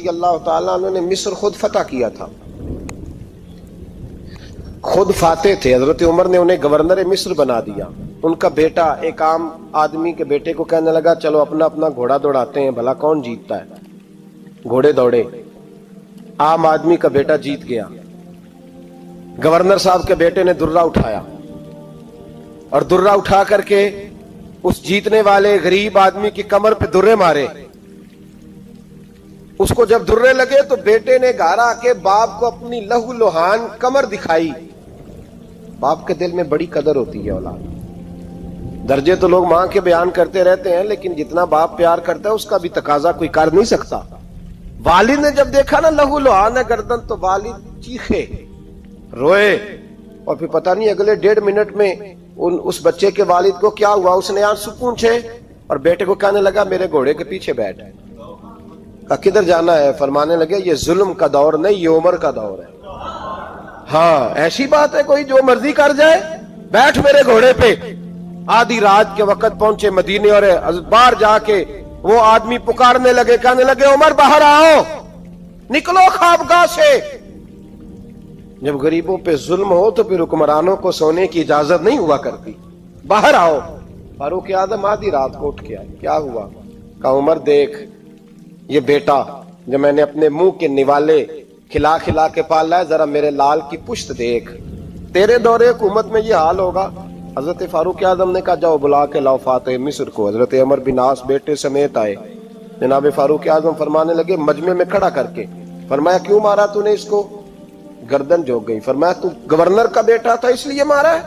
رضی اللہ تعالیٰ عنہ نے مصر خود فتح کیا تھا، خود فاتح تھے. حضرت عمر نے انہیں گورنر مصر بنا دیا. ان کا بیٹا ایک عام آدمی کے بیٹے کو کہنے لگا چلو اپنا اپنا گھوڑا دوڑاتے ہیں، بھلا کون جیتتا ہے. گھوڑے دوڑے، عام آدمی کا بیٹا جیت گیا. گورنر صاحب کے بیٹے نے درہ اٹھایا اور درہ اٹھا کر کے اس جیتنے والے غریب آدمی کی کمر پہ درے مارے. اس کو جب درے لگے تو بیٹے نے گھر آ کے باپ کو اپنی لہو لوہان کمر دکھائی. باپ کے دل میں بڑی قدر ہوتی ہے اولاد. درجے تو لوگ ماں کے بیان کرتے رہتے ہیں، لیکن جتنا باپ پیار کرتا ہے اس کا بھی تقاضا کوئی کر نہیں سکتا. والد نے جب دیکھا نا لہو لوہان ہے گردن، تو والد چیخے، روئے، اور پھر پتہ نہیں اگلے 1.5 منٹ میں اس بچے کے والد کو کیا ہوا. اس نے آنسو پونچھے اور بیٹے کو کہنے لگا میرے گھوڑے کے پیچھے بیٹھ. کہا کدھر جانا ہے؟ فرمانے لگے یہ ظلم کا دور نہیں، یہ عمر کا دور ہے. ہاں ایسی بات ہے کوئی جو مرضی کر جائے؟ بیٹھ میرے گھوڑے پہ. آدھی رات کے وقت پہنچے مدینے اور باہر جا کے وہ آدمی پکارنے لگے، کہنے لگے عمر باہر آؤ، نکلو خوابگاہ سے. جب غریبوں پہ ظلم ہو تو پھر حکمرانوں کو سونے کی اجازت نہیں ہوا کرتی. باہر آؤ. فاروق اعظم آدھی رات کو اٹھ کے آئے. کیا ہوا؟ کہا عمر دیکھ، یہ بیٹا جو میں نے اپنے منہ کے نوالے کھلا کھلا کے پالا ہے، ذرا میرے لال کی پشت دیکھ. تیرے دور حکومت میں یہ حال ہوگا. حضرت فاروق اعظم نے کہا جاؤ بلا کے لاؤ فاتح مصر کو. حضرت عمر بن عاص بیٹے سمیت آئے. جناب فاروق اعظم فرمانے لگے مجمع میں کھڑا کر کے، فرمایا کیوں مارا تو نے اس کو؟ گردن جھک گئی. فرمایا تو گورنر کا بیٹا تھا اس لیے مارا ہے؟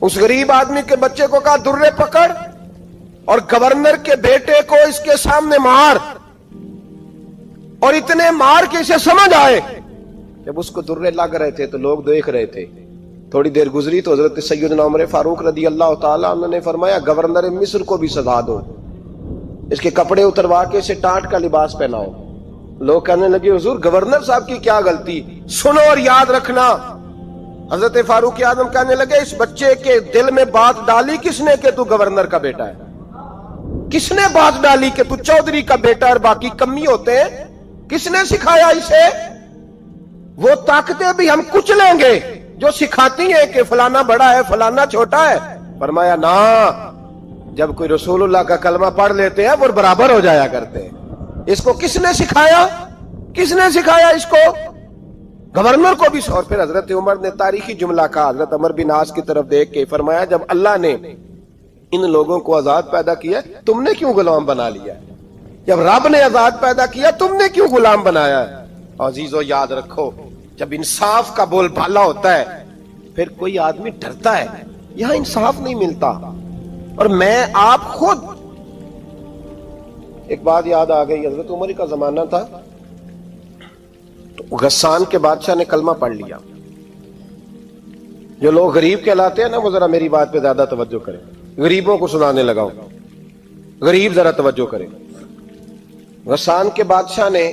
اس غریب آدمی کے بچے کو کہا درے پکڑ اور گورنر کے بیٹے کو اس کے سامنے مار، اور اتنے مار کے اسے سمجھ آئے. جب اس کو درے لگ رہے تھے تو لوگ دیکھ رہے تھے. تھوڑی دیر گزری تو حضرت سیدنا عمر فاروق رضی اللہ تعالیٰ عنہ نے فرمایا گورنر مصر کو بھی سزا دو، اس کے کپڑے اتروا کے اسے ٹاٹ کا لباس پہناؤ. لوگ کہنے لگے حضور گورنر صاحب کی کیا غلطی؟ سنو اور یاد رکھنا. حضرت فاروق اعظم کہنے لگے اس بچے کے دل میں بات ڈالی کس نے کہ تو گورنر کا بیٹا ہے؟ کس نے بات ڈالی کہ تو چودھری کا بیٹا اور باقی کمی ہوتے ہیں؟ کس نے سکھایا اسے؟ وہ طاقتیں بھی ہم کچلیں گے جو سکھاتی ہیں کہ فلانا بڑا ہے فلانا چھوٹا ہے. فرمایا نا، جب کوئی رسول اللہ کا کلمہ پڑھ لیتے ہیں وہ برابر ہو جایا کرتے ہیں. اس کو کس نے سکھایا؟ کس نے سکھایا اس کو؟ گورنر کو بھی. اور پھر حضرت عمر نے تاریخی جملہ کہا، حضرت عمر بن عاص کی طرف دیکھ کے فرمایا جب اللہ نے ان لوگوں کو آزاد پیدا کیا تم نے کیوں غلام بنا لیا؟ جب رب نے آزاد پیدا کیا تم نے کیوں غلام بنایا ہے؟ عزیزو یاد رکھو جب انصاف کا بول بالا ہوتا ہے پھر کوئی آدمی ڈرتا ہے. یہاں انصاف نہیں ملتا. اور میں آپ خود ایک بات یاد آ گئی. حضرت عمر کا زمانہ تھا تو غسان کے بادشاہ نے کلمہ پڑھ لیا. جو لوگ غریب کہلاتے ہیں نا وہ ذرا میری بات پہ زیادہ توجہ کریں. غریبوں کو سنانے لگا ہوں، غریب ذرا توجہ کریں. غسان کے بادشاہ نے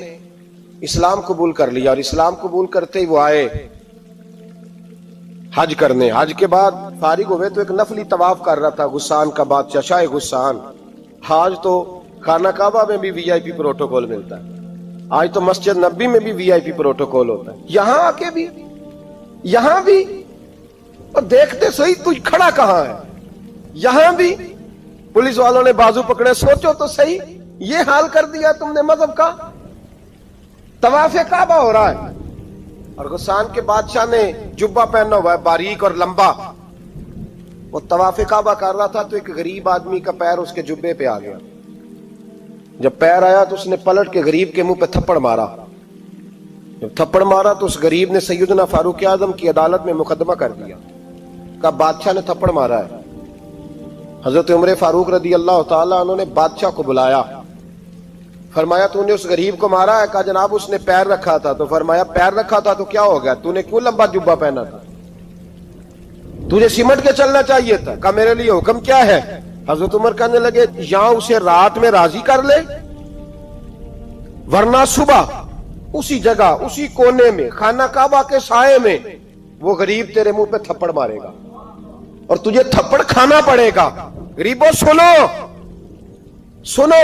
اسلام قبول کر لیا اور اسلام قبول کرتے ہی وہ آئے حج کرنے. حج کے بعد فارغ ہوئے تو ایک نفلی طواف کر رہا تھا غسان کا بادشاہ شاہ غسان. حج تو خانہ کعبہ میں بھی وی آئی پی پروٹوکول ملتا ہے، آج تو مسجد نبی میں بھی وی آئی پی پروٹوکول ہوتا ہے، یہاں آ کے بھی یہاں بھی. اور دیکھتے صحیح تو کھڑا کہاں ہے؟ یہاں بھی پولیس والوں نے بازو پکڑے. سوچو تو صحیح، یہ حال کر دیا تم نے مذہب کا. طواف کعبہ ہو رہا ہے اور غسان کے بادشاہ نے جبہ پہنا ہوا ہے باریک اور لمبا. وہ طواف کعبہ کر رہا تھا تو ایک غریب آدمی کا پیر اس کے جبے پہ آ گیا. جب پیر آیا تو اس نے پلٹ کے غریب کے منہ پہ تھپڑ مارا. جب تھپڑ مارا تو اس غریب نے سیدنا فاروق اعظم کی عدالت میں مقدمہ کر دیا. کہا بادشاہ نے تھپڑ مارا ہے. حضرت عمر فاروق رضی اللہ تعالیٰ عنہ نے بادشاہ کو بلایا. فرمایا تو نے اس غریب کو مارا ہے؟ کہا جناب اس نے پیر رکھا تھا. تو فرمایا پیر رکھا تھا تو کیا ہو گیا؟ تو نے کیوں لمبا جبہ پہنا تھا؟ تجھے سمٹ کے چلنا چاہیے تھا. کہا میرے لیے حکم کیا ہے؟ حضرت عمر کہنے لگے یہاں اسے رات میں راضی کر لے، ورنہ صبح اسی جگہ اسی کونے میں خانہ کعبہ کے سائے میں وہ غریب تیرے منہ پہ تھپڑ مارے گا اور تجھے تھپڑ کھانا پڑے گا. غریبوں سنو سنو،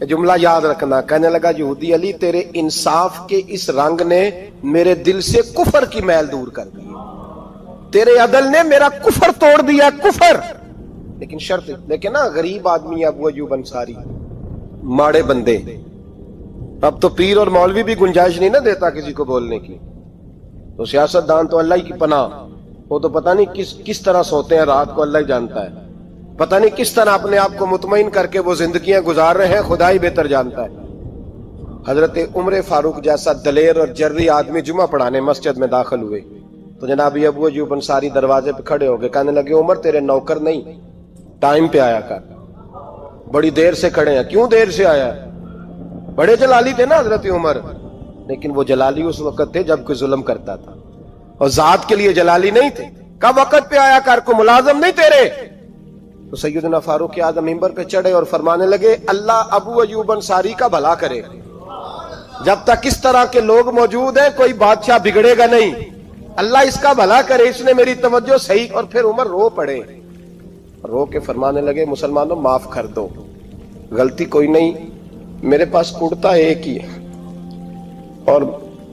جملہ یاد رکھنا. کہنے لگا یہودی علی تیرے انصاف کے اس رنگ نے میرے دل سے کفر کی میل دور کر دی. تیرے عدل نے میرا کفر توڑ دیا, کفر. لیکن شرط دیکھیں نا, غریب آدمی ابو ایوب انصاری, ماڑے بندے. اب تو پیر اور مولوی بھی گنجائش نہیں نہ دیتا کسی کو بولنے کی. تو سیاست دان تو اللہ ہی کی پناہ, وہ تو پتہ نہیں کس طرح سوتے ہیں رات کو, اللہ ہی جانتا ہے. پتہ نہیں کس طرح اپنے آپ کو مطمئن کر کے وہ زندگیاں گزار رہے ہیں, خدا ہی بہتر جانتا ہے. حضرت عمر فاروق جیسا دلیر اور جرری آدمی جمعہ پڑھانے مسجد میں داخل ہوئے تو جناب ابو ایوب انصاری دروازے پہ کھڑے ہو گئے. کہنے لگے عمر تیرے نوکر نہیں, ٹائم پہ آیا کر, بڑی دیر سے کھڑے ہیں. کیوں دیر سے آیا؟ بڑے جلالی تھے نا حضرت عمر, لیکن وہ جلالی اس وقت تھے جب کوئی ظلم کرتا تھا, اور ذات کے لیے جلالی نہیں تھے. کب وقت پہ آیا کر, کو ملازم نہیں تیرے. تو سیدنا فاروق اعظم منبر پہ چڑھے اور فرمانے لگے اللہ ابو ایوب انصاری کا بھلا کرے. جب تک اس طرح کے لوگ موجود ہیں کوئی بادشاہ بگڑے گا نہیں. اللہ اس کا بھلا کرے, اس نے میری توجہ صحیح. اور پھر عمر رو پڑے, رو کے فرمانے لگے مسلمانوں معاف کر دو, غلطی کوئی نہیں, میرے پاس کرتا ایک ہی ہے, اور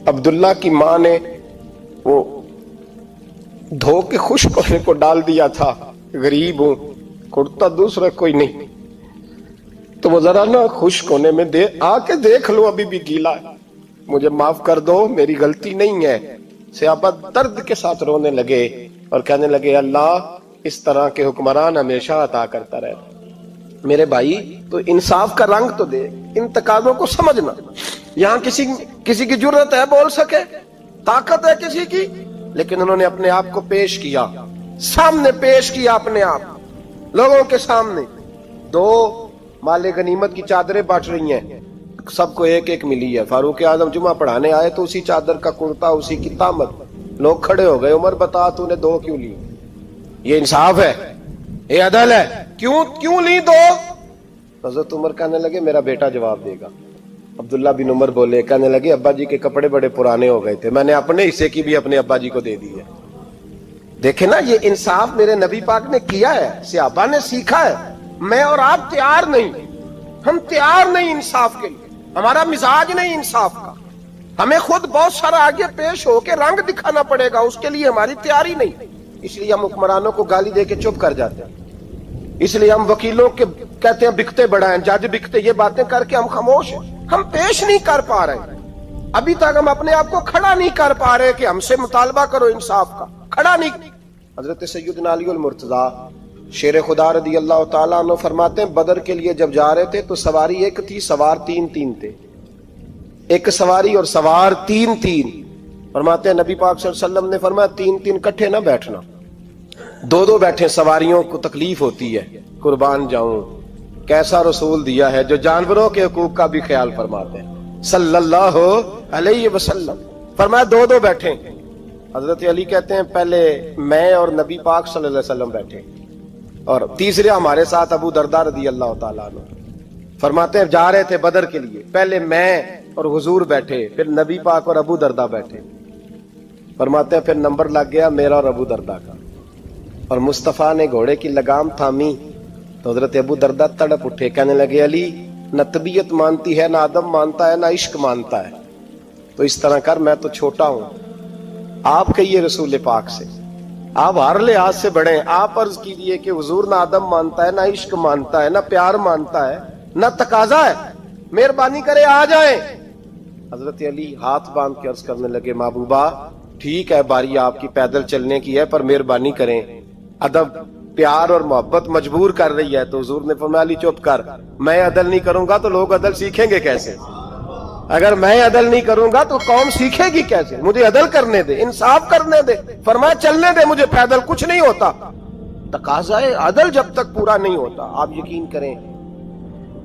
عبداللہ کی ماں نے وہ دھو کے خشک ہونے کو ڈال دیا تھا, غریب ہوں, کرتا دوسرا کوئی نہیں, تو وہ ذرا نا خشک ہونے میں آ کے دیکھ لو, ابھی بھی گیلا ہے, مجھے معاف کر دو, میری غلطی نہیں ہے. صحابہ درد کے ساتھ رونے لگے اور کہنے لگے اللہ اس طرح کے حکمران ہمیشہ عطا کرتا رہے. میرے بھائی تو انصاف کا رنگ تو دے, ان تقاضوں کو سمجھنا. یہاں کسی کی جرت ہے بول سکے, طاقت ہے کسی کی, لیکن انہوں نے اپنے آپ کو پیش کیا, سامنے پیش کیا اپنے آپ لوگوں کے سامنے. دو مال غنیمت کی چادریں بانٹ رہی ہیں, سب کو ایک ایک ملی ہے. فاروق اعظم جمعہ پڑھانے آئے تو اسی چادر کا کرتا, اسی کی تامت. لوگ کھڑے ہو گئے, عمر بتا تو نے دو کیوں لی؟ یہ انصاف ہے, یہ عدل ہے, کیوں لی دو؟ حضرت عمر کہنے لگے میرا بیٹا جواب دے گا. عبداللہ بن عمر بولے, کہنے لگے ابا جی کے کپڑے بڑے پرانے ہو گئے تھے, میں نے اپنے حصے کی بھی اپنے ابا جی کو دے دی ہے. دیکھیں نا یہ انصاف میرے نبی پاک نے کیا ہے, صحابہ نے سیکھا ہے. میں اور آپ تیار نہیں, ہم تیار نہیں انصاف کے لیے, ہمارا مزاج نہیں انصاف کا. ہمیں خود بہت سارا آگے پیش ہو کے رنگ دکھانا پڑے گا, اس کے لیے ہماری تیاری نہیں. اس لیے ہم حکمرانوں کو گالی دے کے چپ کر جاتے ہیں, اس لیے ہم وکیلوں کے کہتے ہیں بکتے بڑا ہیں, جج بکتے, یہ باتیں کر کے ہم خاموش ہیں. ہم پیش نہیں کر پا رہے, ابھی تک ہم اپنے آپ کو کھڑا نہیں کر پا رہے کہ ہم سے مطالبہ کرو انصاف کا, کھڑا نہیں. حضرت سیدنا علی المرتضی شیر خدا رضی اللہ تعالیٰ عنہ فرماتے ہیں بدر کے لیے جب جا رہے تھے تو سواری ایک تھی, سوار تین تھے. ایک سواری اور سوار تین. فرماتے ہیں نبی پاک صلی اللہ علیہ وسلم نے فرمایا تین کٹھے نہ بیٹھنا, دو بیٹھے, سواریوں کو تکلیف ہوتی ہے, قربان جاؤں کیسا رسول دیا ہے جو جانوروں کے حقوق کا بھی خیال فرماتے ہیں صلی اللہ علیہ وسلم. فرمایا دو بیٹھے. حضرت علی کہتے ہیں پہلے میں اور نبی پاک صلی اللہ علیہ وسلم بیٹھے, اور تیسرے ہمارے ساتھ ابو درداء رضی اللہ تعالیٰ عنہ. فرماتے ہیں جا رہے تھے بدر کے لیے, پہلے میں اور حضور بیٹھے, پھر نبی پاک اور ابو درداء بیٹھے. فرماتے ہیں پھر نمبر لگ گیا میرا اور ابو درداء کا, اور مصطفیٰ نے گھوڑے کی لگام تھامی تو حضرت ابو درداء تڑپ اٹھے, کہنے لگے علی نہ طبیعت مانتی ہے, نہ ادب مانتا ہے, نہ عشق مانتا ہے, تو اس طرح کر, میں تو چھوٹا ہوں, آپ کہیے رسول پاک سے, آپ ہر لحاظ سے بڑے ہیں, آپ عرض کیجئے کہ حضور نہ ادب مانتا ہے, نہ عشق مانتا ہے, نہ پیار مانتا ہے, نہ تقاضا ہے, مہربانی کرے آ جائیں. حضرت علی ہاتھ باندھ کے عرض کرنے لگے محبوبہ ٹھیک ہے باری آپ کی پیدل چلنے کی ہے, پر مہربانی کریں, ادب پیار اور محبت مجبور کر رہی ہے. تو حضور نے فرمایا علی چپ کر, میں عدل نہیں کروں گا تو لوگ عدل سیکھیں گے کیسے؟ اگر میں عدل نہیں کروں گا تو قوم سیکھے گی کیسے؟ مجھے عدل کرنے دے, انصاف کرنے دے. فرمایا چلنے دے مجھے پیدل, کچھ نہیں ہوتا. تقاضا عدل جب تک پورا نہیں ہوتا, آپ یقین کریں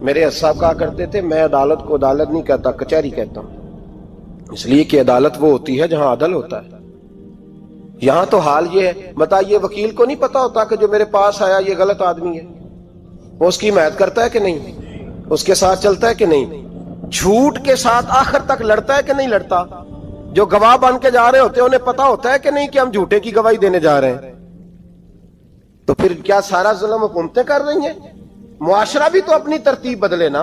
میرے صاحب کہا کرتے تھے میں عدالت کو عدالت نہیں کہتا, کچہری کہتا ہوں, اس لیے کہ عدالت وہ ہوتی ہے جہاں عدل ہوتا ہے. یہاں تو حال یہ ہے, بتائیے وکیل کو نہیں پتا ہوتا کہ جو میرے پاس آیا یہ غلط آدمی ہے, وہ اس کی حمایت کرتا ہے کہ نہیں, اس کے ساتھ چلتا ہے کہ نہیں, جھوٹ کے ساتھ آخر تک لڑتا ہے کہ نہیں لڑتا. جو گواہ بن کے جا رہے ہوتے ہیں انہیں پتا ہوتا ہے کہ نہیں کہ ہم جھوٹے کی گواہی دینے جا رہے ہیں. تو پھر کیا سارا ظلم حکومتیں کر رہی ہیں؟ معاشرہ بھی تو اپنی ترتیب بدلے نا.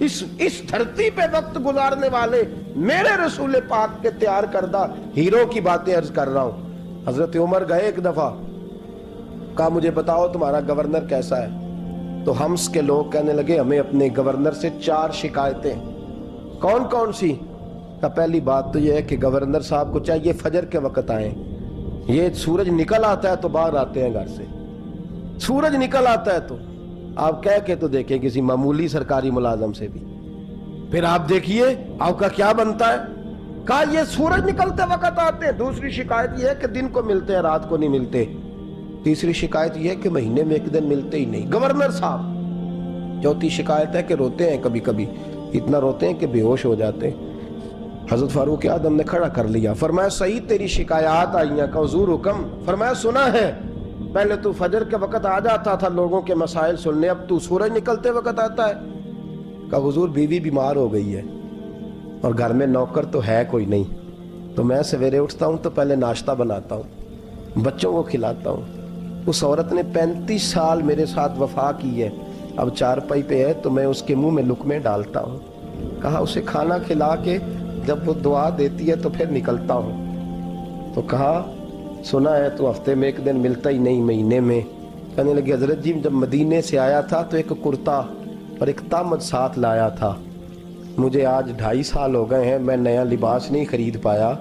اس دھرتی پہ وقت گزارنے والے میرے رسول پاک کے تیار کردہ ہیرو کی باتیں عرض کر رہا ہوں۔ حضرت عمر گئے ایک دفعہ، کہا مجھے بتاؤ تمہارا گورنر کیسا ہے؟ تو ہمس کے لوگ کہنے لگے ہمیں اپنے گورنر سے 4 شکایتیں۔ کون کون سی؟ کہ پہلی بات تو یہ ہے کہ گورنر صاحب کو چاہیے فجر کے وقت آئیں، یہ سورج نکل آتا ہے تو باہر آتے ہیں گھر سے، سورج نکل آتا ہے تو آپ کہہ کے تو دیکھیں کسی معمولی سرکاری ملازم سے بھی، پھر آپ دیکھیے آپ کا کیا بنتا ہے۔ کہا یہ سورج نکلتے وقت آتے ہیں۔ دوسری شکایت یہ ہے کہ دن کو ملتے ہیں رات کو نہیں ملتے۔ تیسری شکایت یہ ہے کہ مہینے میں ایک دن ملتے ہی نہیں گورنر صاحب۔ چوتھی شکایت ہے کہ روتے ہیں، کبھی کبھی اتنا روتے ہیں کہ بے ہوش ہو جاتے ہیں۔ حضرت فاروق اعظم نے کھڑا کر لیا، فرمایا صحیح تیری شکایات آئی ہیں۔ کہ حضور حکم؟ فرمایا سنا ہے، پہلے تو فجر کے وقت آ جاتا تھا لوگوں کے مسائل سننے، اب تو سورج نکلتے وقت آتا ہے۔ کہ حضور بیوی بیمار ہو گئی ہے اور گھر میں نوکر تو ہے کوئی نہیں، تو میں سویرے اٹھتا ہوں تو پہلے ناشتہ بناتا ہوں، بچوں کو کھلاتا ہوں۔ اس عورت نے 35 سال میرے ساتھ وفا کی ہے، اب چارپائی پہ ہے تو میں اس کے منہ میں لقمے ڈالتا ہوں۔ کہا اسے کھانا کھلا کے جب وہ دعا دیتی ہے تو پھر نکلتا ہوں۔ تو کہا سنا ہے تو ہفتے میں ایک دن ملتا ہی نہیں، مہینے میں۔ کہنے لگے حضرت جی جب مدینے سے آیا تھا تو ایک کرتا اور ایک تامد ساتھ لایا تھا، مجھے آج 2.5 سال ہو گئے ہیں، میں نیا لباس نہیں خرید پایا۔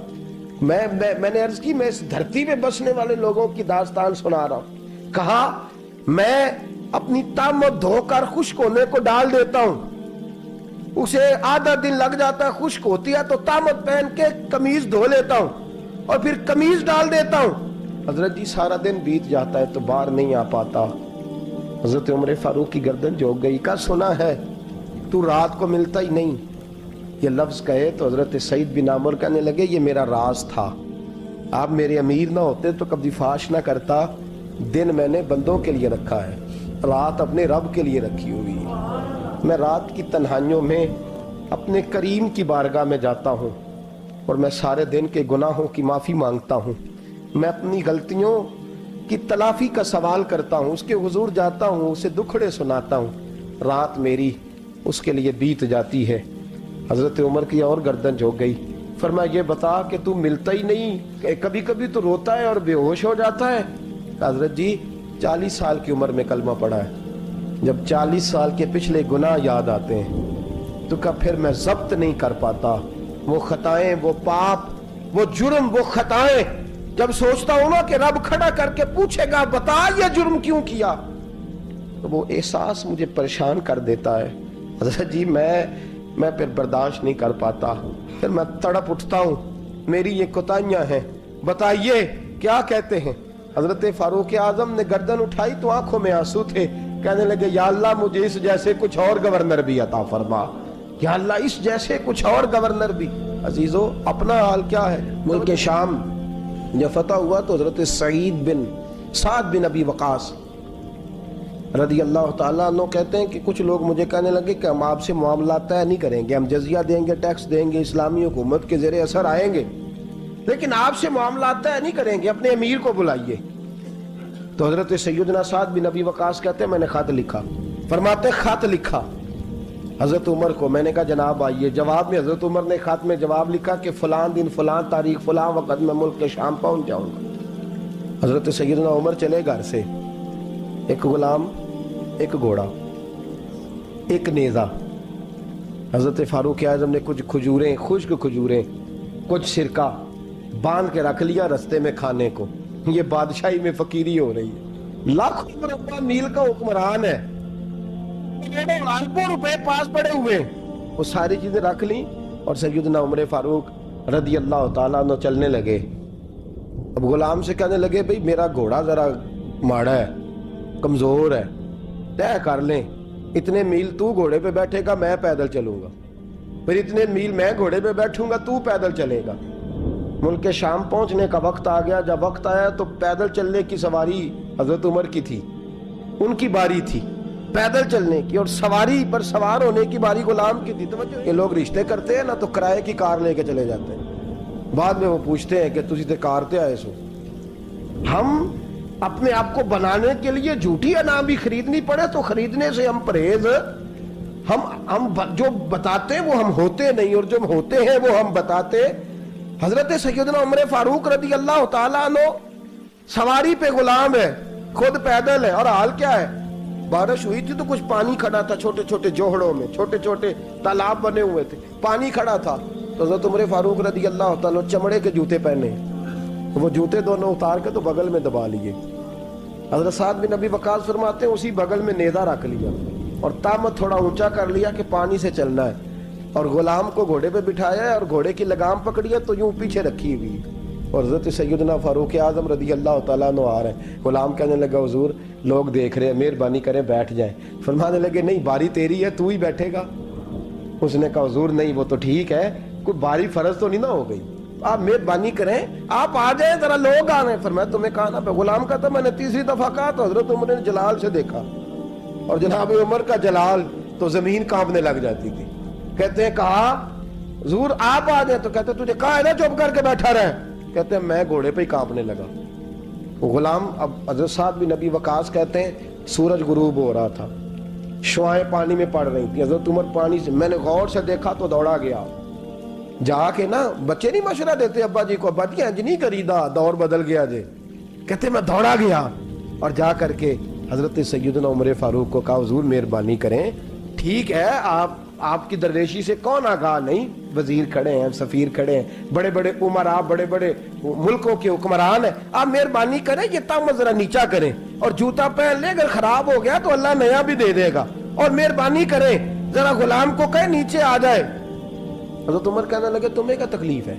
میں نے عرض کی میں اس دھرتی پہ بسنے والے لوگوں کی داستان سنا رہا ہوں۔ کہا میں اپنی تامد دھو کر خشک ہونے کو ڈال دیتا ہوں، اسے آدھا دن لگ جاتا ہے، خشک ہوتی ہے تو تامد پہن کے قمیض دھو لیتا ہوں اور پھر قمیض ڈال دیتا ہوں۔ حضرت جی سارا دن بیت جاتا ہے تو باہر نہیں آ پاتا۔ حضرت عمر فاروق کی گردن جھک گئی۔ کا سنا ہے تو رات کو ملتا ہی نہیں، یہ لفظ کہے تو حضرت سعید بن عامر کہنے لگے یہ میرا راز تھا، آپ میرے امیر نہ ہوتے تو کبھی فاش نہ کرتا، دن میں نے بندوں کے لیے رکھا ہے، رات اپنے رب کے لیے رکھی ہوئی ہے۔ میں رات کی تنہائیوں میں اپنے کریم کی بارگاہ میں جاتا ہوں اور میں سارے دن کے گناہوں کی معافی مانگتا ہوں، میں اپنی غلطیوں کی تلافی کا سوال کرتا ہوں، اس کے حضور جاتا ہوں، اسے دکھڑے سناتا ہوں، رات میری اس کے لیے بیت جاتی ہے۔ حضرت عمر کی اور گردن جھک گئی۔ فرمایا یہ بتا کہ تو ملتا ہی نہیں، کبھی کبھی تو روتا ہے اور بے ہوش ہو جاتا ہے۔ حضرت جی 40 سال کی عمر میں کلمہ پڑھا ہے، جب 40 سال کے پچھلے گناہ یاد آتے ہیں تو کہا پھر میں ضبط نہیں کر پاتا، وہ خطائیں، وہ پاپ، وہ جرم، وہ خطائیں جب سوچتا ہوں نا کہ رب کھڑا کر کے پوچھے گا بتا یہ جرم کیوں کیا، تو وہ احساس مجھے پریشان کر دیتا ہے۔ حضرت جی میں پھر برداشت نہیں کر پاتا، پھر میں تڑپ اٹھتا ہوں، میری یہ کوتاہیاں ہیں، بتائیے کیا کہتے ہیں۔ حضرت فاروق اعظم نے گردن اٹھائی تو آنکھوں میں آنسو تھے، کہنے لگے یا اللہ مجھے اس جیسے کچھ اور گورنر بھی عطا فرما، یا اللہ اس جیسے کچھ اور گورنر بھی۔ عزیزو اپنا حال کیا ہے؟ ملک شام جب فتح ہوا تو حضرت سعد بن ابی وقاص رضی اللہ تعالیٰ عنہ کہتے ہیں کہ کچھ لوگ مجھے کہنے لگے کہ ہم آپ سے معاملات طے نہیں کریں گے، ہم جزیہ دیں گے، ٹیکس دیں گے، اسلامی حکومت کے زیر اثر آئیں گے، لیکن آپ سے معاملات طے نہیں کریں گے، اپنے امیر کو بلائیے۔ تو حضرت سیدنا سعد بن ابی وقاص کہتے ہیں میں نے خط لکھا، فرماتے خط لکھا حضرت عمر کو، میں نے کہا جناب آئیے۔ جواب میں حضرت عمر نے خط میں جواب لکھا کہ فلاں دن فلاں تاریخ فلاں وقت میں ملک کے شام پہنچ جاؤں گا۔ حضرت سیدنا عمر چلے گھر سے، ایک غلام، ایک گھوڑا، ایک نیزہ۔ حضرت فاروق اعظم نے کچھ کھجوریں، خشک کھجوریں، کچھ سرکہ باندھ کے رکھ لیا رستے میں کھانے کو۔ یہ بادشاہی میں فقیری ہو رہی ہے، لاکھوں مربع میل کا حکمران ہے، اربوں روپے پاس پڑے ہوئے، وہ ساری چیزیں رکھ لیں اور سیدنا عمر فاروق رضی اللہ تعالیٰ عنہ چلنے لگے۔ اب غلام سے کہنے لگے بھئی میرا گھوڑا ذرا ماڑا ہے، کمزور ہے، طے کر لیں، اتنے میل تو گھوڑے پہ بیٹھے گا میں پیدل چلوں گا، پھر اتنے میل میں گھوڑے پہ بیٹھوں گا تو پیدل چلے گا۔ ملک شام پہنچنے کا وقت آ گیا، جب وقت آیا تو پیدل چلنے کی سواری حضرت عمر کی تھی، ان کی باری تھی پیدل چلنے کی، اور سواری پر سوار ہونے کی باری غلام کی تھی۔ توجہ، یہ لوگ رشتے کرتے ہیں نا تو کرائے کی کار لے کے چلے جاتے ہیں، بعد میں وہ پوچھتے ہیں کہ تسی تے کار تے آئے سو۔ ہم اپنے آپ کو بنانے کے لیے جھوٹی انعام بھی خریدنی پڑے تو خریدنے سے ہم پرہیز ہم جو بتاتے ہیں وہ ہم ہوتے نہیں، اور جو ہوتے ہیں وہ ہم بتاتے۔ حضرت سیدنا عمر فاروق رضی اللہ تعالیٰ عنہ سواری پہ غلام ہے، خود پیدل ہے، اور حال کیا ہے؟ بارش ہوئی تھی تو کچھ پانی کھڑا تھا چھوٹے چھوٹے جوہڑوں میں، چھوٹے چھوٹے تالاب بنے ہوئے تھے، پانی کھڑا تھا۔ تو حضرت عمر فاروق رضی اللہ تعالیٰ چمڑے کے جوتے پہنے، وہ جوتے دونوں اتار کے تو بغل میں دبا لیے۔ حضرت سعد بن ابی وقاص فرماتے ہیں اسی بغل میں نیزہ رکھ لیا اور تامت تھوڑا اونچا کر لیا کہ پانی سے چلنا ہے، اور غلام کو گھوڑے پہ بٹھایا ہے اور گھوڑے کی لگام پکڑی ہے تو یوں پیچھے رکھی ہوئی، اور حضرت سیدنا فاروق اعظم رضی اللہ تعالیٰ عنہ آ رہے ہیں۔ غلام کہنے لگا حضور لوگ دیکھ رہے ہیں، مہربانی کریں بیٹھ جائیں۔ فرمانے لگے نہیں، باری تیری ہے، تو ہی بیٹھے گا۔ اس نے کہا حضور نہیں، وہ تو ٹھیک ہے، کوئی باری فرض تو نہیں نہ ہو گئی، آپ مہربانی کریں آپ آ جائیں، ذرا لوگ آ رہے ہیں۔ فرمایا تمہیں کہا نا، غلام کا تھا میں نے تیسری دفعہ کہا تو حضرت عمر نے جلال سے دیکھا، اور جناب عمر کا جلال تو زمین کانپنے لگ جاتی تھی۔ کہتے ہیں کہا حضور آپ آ جائیں، تو کہتے تجھے کہا ہے نا چپ کر کے بیٹھا رہے، کہتے ہیں میں گھوڑے پہ ہی کانپنے لگا۔ وہ غلام، اب حضرت سعد بن ابی وقاص کہتے ہیں سورج غروب ہو رہا تھا، شعائیں پانی میں پڑ رہی تھی، حضرت عمر پانی سے، میں نے غور سے دیکھا تو دوڑا گیا، جا کے نا بچے نہیں مشورہ دیتے ابا جی کو، ابا جی انج نہیں کریدا، دور بدل گیا جی، کہتے میں دوڑا گیا اور جا کر کے حضرت سیدنا عمر فاروق کو کہا حضور مہربانی کریں، ٹھیک ہے آپ کی درویشی سے کون آگاہ نہیں، وزیر کھڑے ہیں، سفیر کھڑے ہیں، بڑے بڑے عمرا، بڑے بڑے ملکوں کے حکمران ہیں، آپ مہربانی کریں یہ تامت ذرا نیچا کریں، اور جوتا پہن لے، اگر خراب ہو گیا تو اللہ نیا بھی دے دے گا، اور مہربانی کریں ذرا غلام کو کہیں نیچے آ جائے۔ حضرت عمر کہنے لگے تمہیں کیا تکلیف ہے؟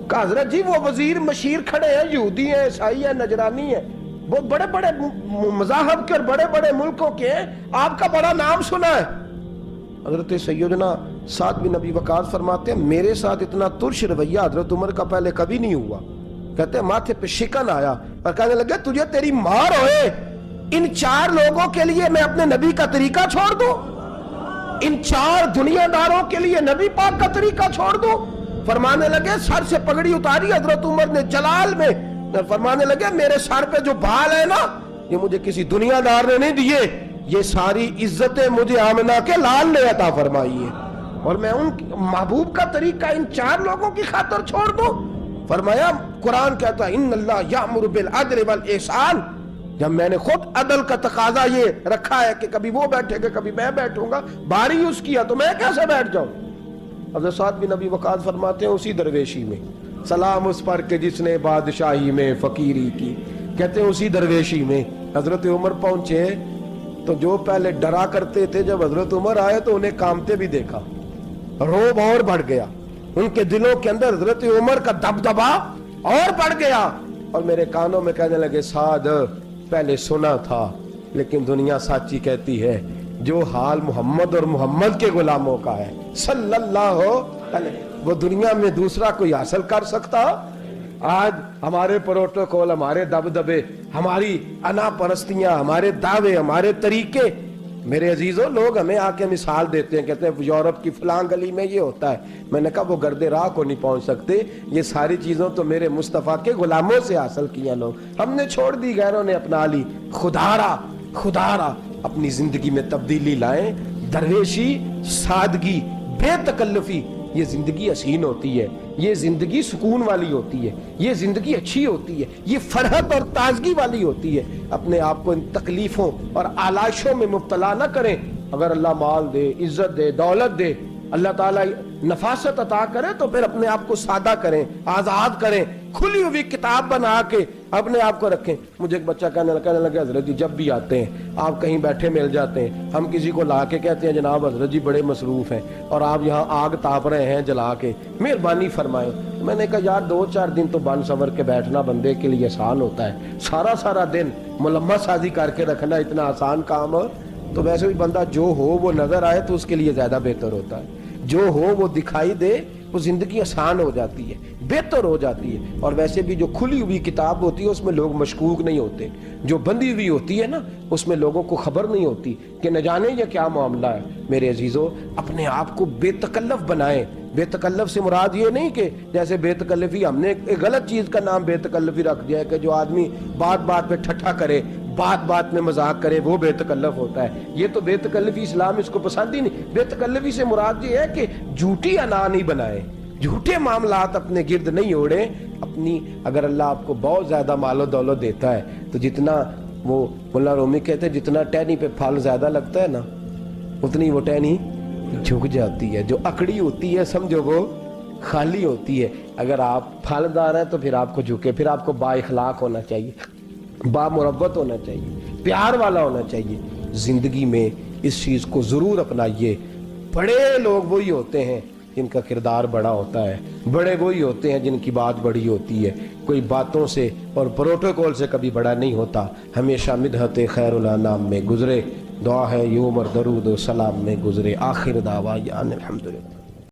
کہا حضرت جی وہ وزیر مشیر کھڑے ہیں، یہودی ہیں، عیسائی ہیں، نجرانی ہیں، بہت بڑے بڑے مذاہب کے اور بڑے بڑے ملکوں کے ہیں، آپ کا بڑا نام سنا ہے۔ حضرت سیدنا سعد بن ابی وقاص فرماتے ہیں میرے ساتھ اتنا ترش رویہ حضرت عمر کا پہلے کبھی نہیں ہوا، کہتے ہیں ماتھے پہ شکن آیا اور کہنے لگے تجھے تیری مار ہوئے، ان 4 لوگوں کے لیے میں اپنے نبی کا طریقہ چھوڑ دوں، ان 4 دنیا داروں کے لیے نبی پاک کا طریقہ چھوڑ دوں۔ فرمانے لگے سر سے پگڑی اتاری حضرت عمر نے جلال میں، فرمانے لگے میرے سر پہ جو بال ہے نا یہ مجھے کسی دنیا دار نے نہیں دیے، یہ ساری عزتیں مجھے آمنہ کے لال نے عطا فرمائی ہے، اور میں ان محبوب کا طریقہ ان 4 لوگوں کی خاطر چھوڑ دوں۔ فرمایا قرآن کہتا ہے ان اللہ یأمر بالعدل والاحسان، جب میں نے خود عدل کا تقاضا یہ رکھا ہے کہ کبھی وہ بیٹھے گا کبھی میں بیٹھوں گا، باری اس کی ہے تو میں کیسے بیٹھ جاؤں۔ حضرت سعد بن ابی وقاص فرماتے ہیں اسی درویشی میں سلام اس پر کہ جس نے بادشاہی میں فقیری کی، کہتے ہیں اسی درویشی میں حضرت عمر پہنچے تو جو پہلے ڈرا کرتے تھے جب حضرت عمر آئے تو انہیں کامتے بھی دیکھا، روب اور بڑھ گیا، ان کے دلوں کے اندر حضرت عمر کا دبدبا اور بڑھ گیا، اور میرے کانوں میں کہنے لگے سعد پہلے سنا تھا لیکن دنیا سچی کہتی ہے جو حال محمد اور محمد کے غلاموں کا ہے صلی اللہ علیہ، وہ دنیا میں دوسرا کوئی حاصل کر سکتا؟ آج ہمارے پروٹوکول، ہمارے دبدبے، ہماری انا پرستیاں، ہمارے دعوے، ہمارے طریقے، میرے عزیزوں لوگ ہمیں آ کے مثال دیتے ہیں، کہتے ہیں یورپ کی فلاں گلی میں یہ ہوتا ہے، میں نے کہا وہ گرد راہ کو نہیں پہنچ سکتے، یہ ساری چیزوں تو میرے مصطفیٰ کے غلاموں سے حاصل کیا، لوگ ہم نے چھوڑ دی، غیروں نے اپنا لی۔ خدا را اپنی زندگی میں تبدیلی لائیں، درویشی، سادگی، بے تکلفی، یہ زندگی حسین ہوتی ہے، یہ زندگی سکون والی ہوتی ہے، یہ زندگی اچھی ہوتی ہے، یہ فرحت اور تازگی والی ہوتی ہے۔ اپنے آپ کو ان تکلیفوں اور آلائشوں میں مبتلا نہ کریں، اگر اللہ مال دے، عزت دے، دولت دے، اللہ تعالیٰ نفاست عطا کرے تو پھر اپنے آپ کو سادہ کریں، آزاد کریں، کھلی ہوئی کتاب بنا کے اپنے آپ کو رکھیں۔ مجھے ایک بچہ کہنے لگا حضرت جی جب بھی آتے ہیں آپ کہیں بیٹھے مل جاتے ہیں، ہم کسی کو لا کے کہتے ہیں جناب حضرت جی بڑے مصروف ہیں اور آپ یہاں آگ تاپ رہے ہیں جلا کے، مہربانی فرمائیں۔ میں نے کہا یار 2-4 دن تو بن سور کے بیٹھنا بندے کے لیے آسان ہوتا ہے، سارا دن ملمہ سازی کر کے رکھنا اتنا آسان کام ہے؟ تو ویسے بھی بندہ جو ہو وہ نظر آئے تو اس کے لیے زیادہ بہتر ہوتا ہے، جو ہو وہ دکھائی دے وہ زندگی آسان ہو جاتی ہے، بہتر ہو جاتی ہے۔ اور ویسے بھی جو کھلی ہوئی کتاب ہوتی ہے اس میں لوگ مشکوک نہیں ہوتے، جو بندی ہوئی ہوتی ہے نا اس میں لوگوں کو خبر نہیں ہوتی کہ نہ جانے یہ کیا معاملہ ہے۔ میرے عزیزوں اپنے آپ کو بے تکلف بنائیں۔ بے تکلف سے مراد یہ نہیں کہ جیسے بے تکلفی ہم نے ایک غلط چیز کا نام بے تکلفی رکھ دیا ہے کہ جو آدمی بات بات پہ ٹھٹھا کرے، بات بات میں مذاق کرے وہ بے تکلف ہوتا ہے. یہ تو بے تکلفی اسلام اس کو پسند ہی نہیں. بے تکلفی سے مراد یہ ہے کہ جھوٹی انا نہیں بنائے, جھوٹے معاملات اپنے گرد نہیں اوڑے. اپنی اگر اللہ آپ کو بہت زیادہ مال و دولت دیتا ہے تو جتنا وہ مولانا رومی کہتے ہیں جتنا ٹہنی پہ پھل زیادہ لگتا ہے نا اتنی وہ ٹہنی جھک جاتی ہے. جو اکڑی ہوتی ہے سمجھو وہ خالی ہوتی ہے. اگر آپ پھلدار ہیں تو پھر آپ کو جھکے, پھر آپ کو با اخلاق ہونا چاہیے, با مربت ہونا چاہیے, پیار والا ہونا چاہیے. زندگی میں اس چیز کو ضرور اپنائیے. بڑے لوگ وہی ہوتے ہیں جن کا کردار بڑا ہوتا ہے, بڑے وہی ہوتے ہیں جن کی بات بڑی ہوتی ہے. کوئی باتوں سے اور پروٹوکول سے کبھی بڑا نہیں ہوتا. ہمیشہ مدحت خیر الانام میں گزرے, دعا ہے یہ عمر درود و سلام میں گزرے. آخر دعویٰ الحمدللہ.